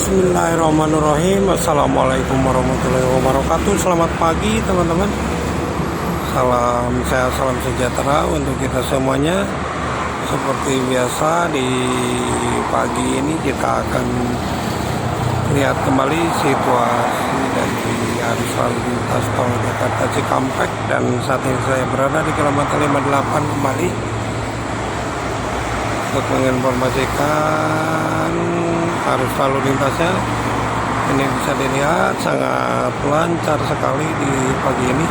Bismillahirrahmanirrahim. Assalamualaikum warahmatullahi wabarakatuh. Selamat pagi teman-teman. Salam sehat, salam sejahtera untuk kita semuanya. Seperti biasa di pagi ini kita akan lihat kembali situasi dari arus lalu lintas tol Jakarta Cikampek, dan saat ini saya berada di kilometer 58 kembali untuk menginformasikan arus lalu lintasnya. Ini bisa dilihat sangat lancar sekali di pagi ini,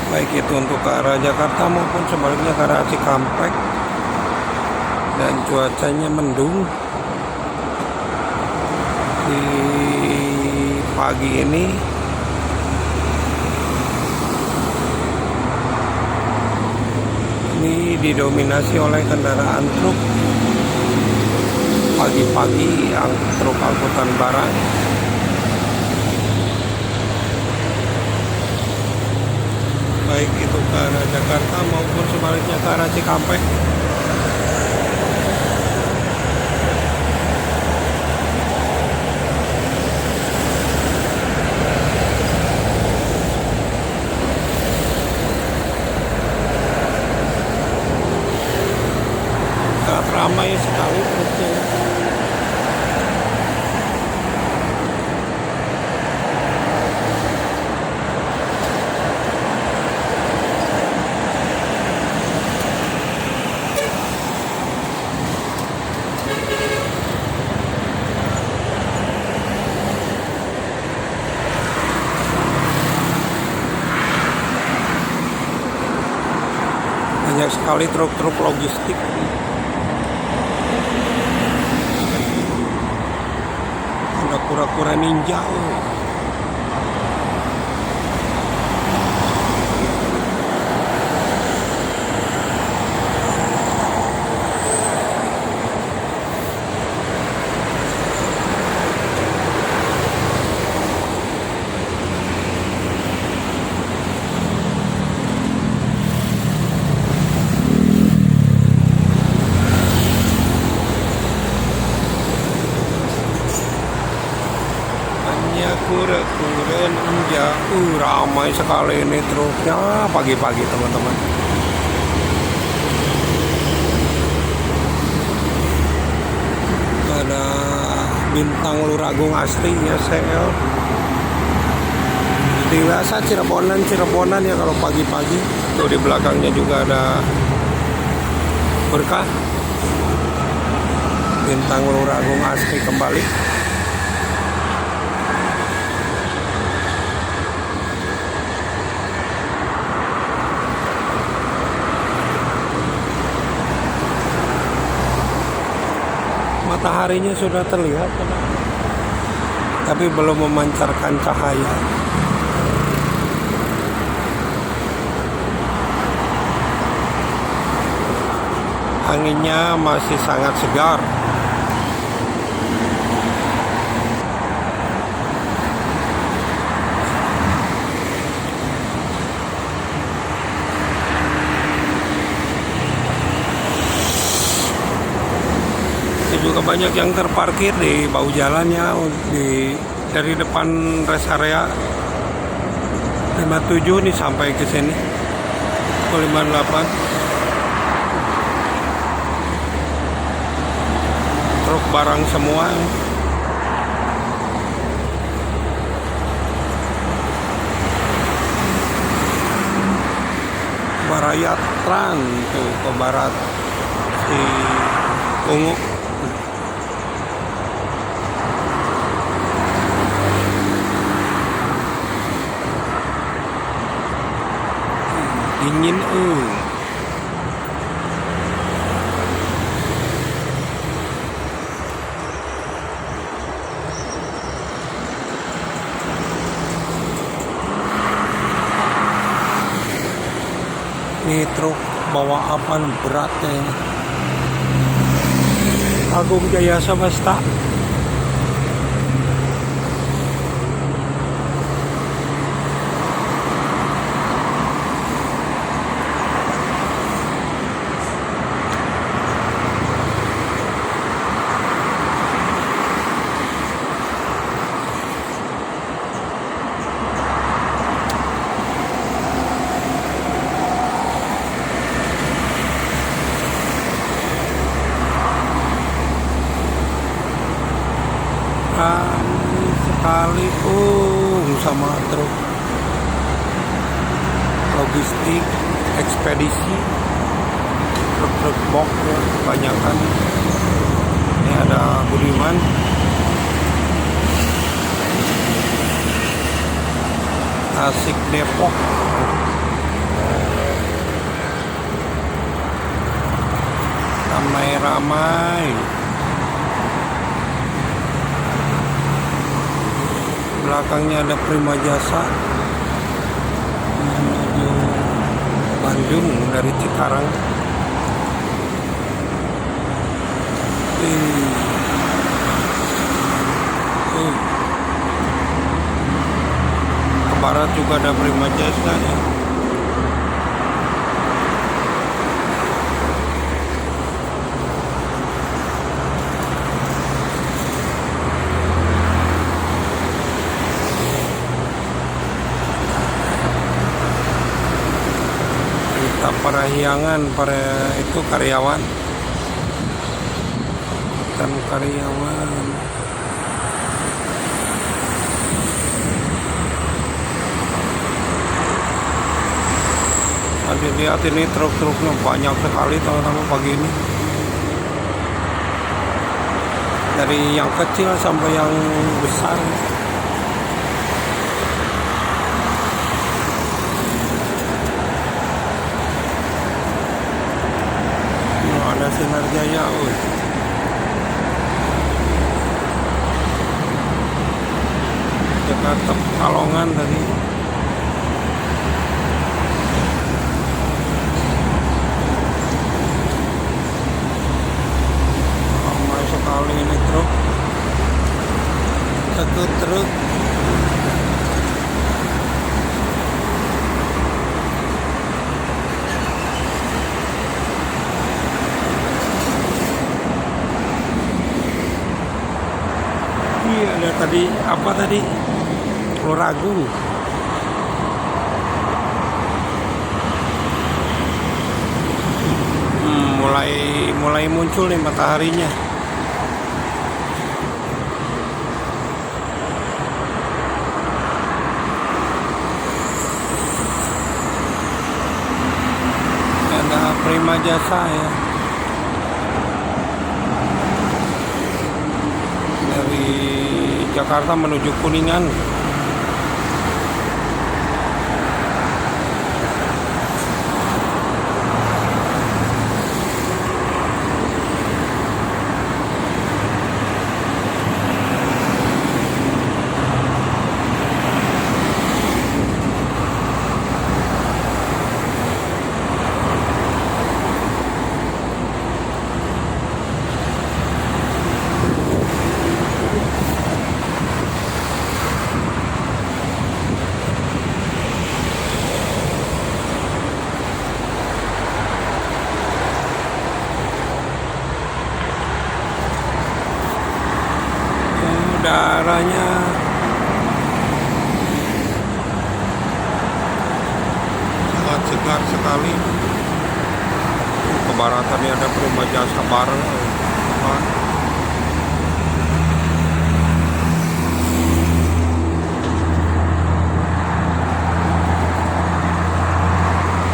baik itu untuk ke arah Jakarta maupun sebaliknya ke arah Cikampek. Dan cuacanya mendung di pagi ini. Ini didominasi oleh kendaraan truk pagi-pagi, truk angkutan barang. Baik itu ke arah Jakarta maupun sebaliknya ke arah Cikampek. Ramai sekali truknya. Banyak sekali truk-truk logistik. Ada kura-kura ninja. Kura-kura ninja. Ramai sekali ini truknya pagi-pagi teman-teman. Ada Bintang Luragung asli ya, sel. Biasa Cirebonan ya kalau pagi-pagi. Tuh di belakangnya juga ada Berkah. Bintang Luragung asli kembali. Mataharinya sudah terlihat, tapi belum memancarkan cahaya. Anginnya masih sangat segar. Juga banyak yang terparkir di bahu jalannya, dari depan rest area 57 nih sampai ke sini ke 58. Truk barang semua. Barayatran tuh ke barat si Ungu. Dingin ini truk bawa apaan beratnya ini. Agung Jaya Samasta. logistik, ekspedisi, truk-truk box ya, kebanyakan. Ini ada Budiman. Tasik Depok. Ramai-ramai. Belakangnya ada Prima Jasa menuju Bandung dari Cikarang. Ke barat juga ada Prima Jasa ya. Parahyangan para itu karyawan dan karyawan. Nanti lihat ini truk-truknya banyak sekali teman-teman pagi ini, dari yang kecil sampai yang besar. Ada Sinar Jaya, Jakarta Pekalongan tadi. Ramai sekali ini truk, truk. Ada tadi apa tadi? Tulungagung. Mulai muncul nih mataharinya. Ada Prima Jasa ya. Dari Jakarta menuju Kuningan. Udaranya sangat segar sekali. Ke baratannya ada Prima Jasa bareng.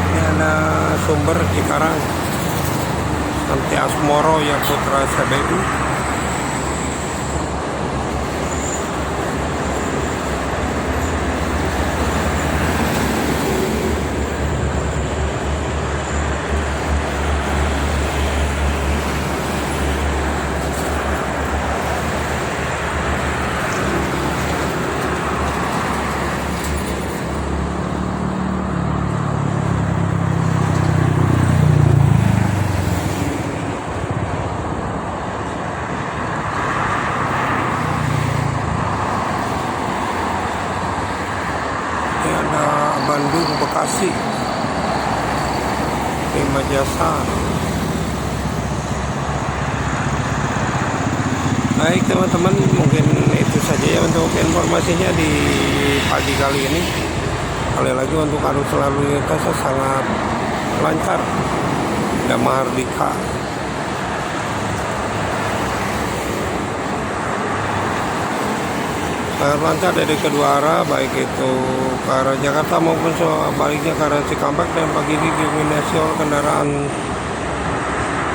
Ini ada Sumber Cikarang, Santi Asmoro yang putra CBU. Bandung, Bekasi, Prima Jasa. Baik teman-teman, mungkin itu saja ya untuk informasinya di pagi kali ini. Kali lagi untuk arus lalu lintas sangat lancar, tidak Mahardika. lancar dari kedua arah, baik itu ke arah Jakarta maupun sebaliknya ke arah Cikampek, dan pagi ini didominasi oleh kendaraan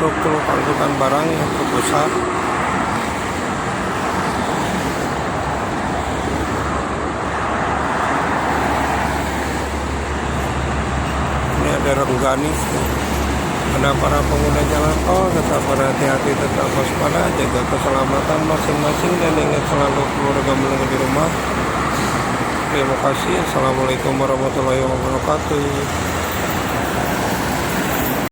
truk angkutan barang yang truk besar. Ini ada Renggani. Pada para pengguna jalan tol tetap berhati-hati, tetap waspada, jaga keselamatan masing-masing, dan ingat selalu keluarga menunggu di rumah. Terima kasih. Assalamualaikum warahmatullahi wabarakatuh.